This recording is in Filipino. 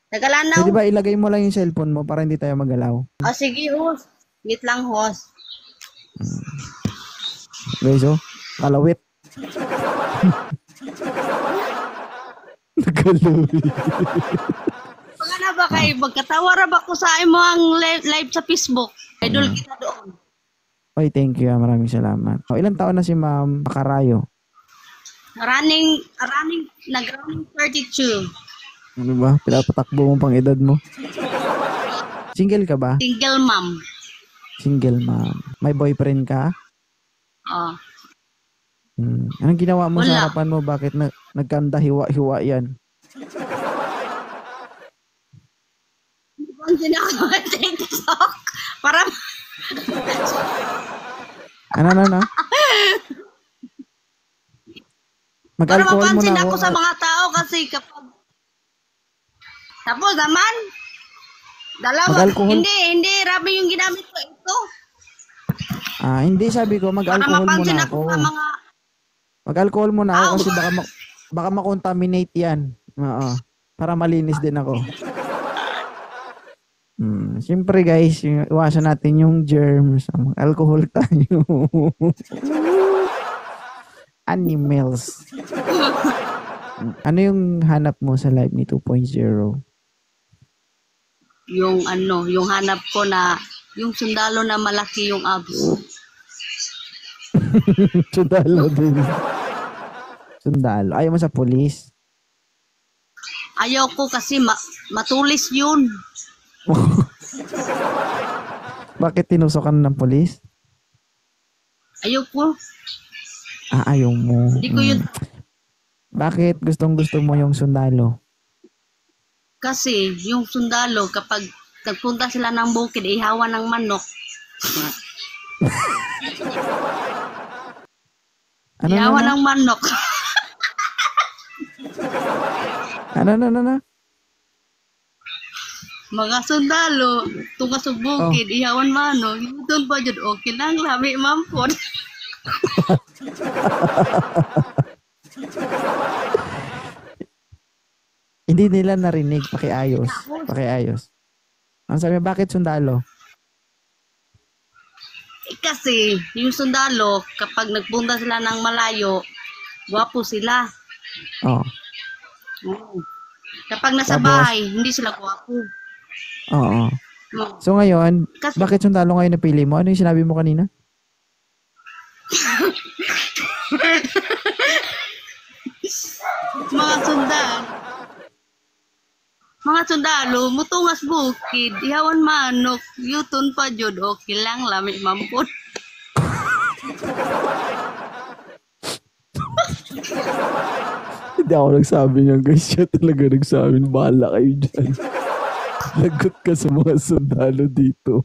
Tagalanaw. Pwede ba ilagay mo lang yung cellphone mo para hindi tayo magalaw? O sige, host. Wait lang, host. Guys, oh. Kalawit. Nakalawit. Pag na ba kay magkatawara ba ko sa imo ang live sa Facebook? Idol kita doon. Oy, thank you. Maraming salamat. Oh, ilang taon na si Ma'am Pakarayo? Nag-running 32. Ano ba? Pinapatakbo mo pang edad mo. Single ka ba? Single mom. Single ma'am. May boyfriend ka? Oh. Anong ginawa mo Wala. sa harapan mo? Bakit nagkanda hiwa-hiwa yan? Ang ginagawa sa TikTok. Para Ano? para Mag-alcohol mo mapansin na ako ako. sa mga tao kasi kapag tapos naman dalawa Mag-alcohol? hindi rabi yung ginamit ko ito Hindi, sabi ko, para mag-alcohol mo mapansin na ako ako. sa mga Mag-alcohol mo na ako Ow! kasi baka makontaminate yan. Oo. Para malinis din ako. Siyempre guys, iwasan natin yung germs. Alcohol tayo. Animals. Ano yung hanap mo sa live ni 2.0? yung hanap ko na yung sundalo na malaki yung abs. Sundalo din. Sundalo. Ayaw mo sa police? Ayaw ko kasi matulis yun. Bakit tinusukan ng police? Ayaw ko. Ayaw mo. Hindi ko yun. Bakit gustong-gusto mo yung sundalo? Kasi yung sundalo kapag nagpunta sila ng bukid, ihawa ng manok. Ihawa ng manok. Ano? Mga sundalo, tunga sa bukid, ihawan manok. Doon pa dyan, okay lang, lami mampod. Hindi nila narinig. Pakiayos. Ang sabi, bakit sundalo? Kasi yung sundalo, kapag nagpunta sila ng malayo, gwapo sila. Oh. Kapag nasa Tapos? bahay, hindi sila gwapo. Oo. So ngayon, bakit sundalo ngayon napili mo? Ano yung sinabi mo kanina? Mga sundalo, mutungas bukid, ihawan manok, yuton pa jud, okay lang, lami mampod. Hindi ako nagsabi niya, guys. Siya talaga nagsabi. Bahala kayo dyan. Lagot ka sa mga sundalo dito.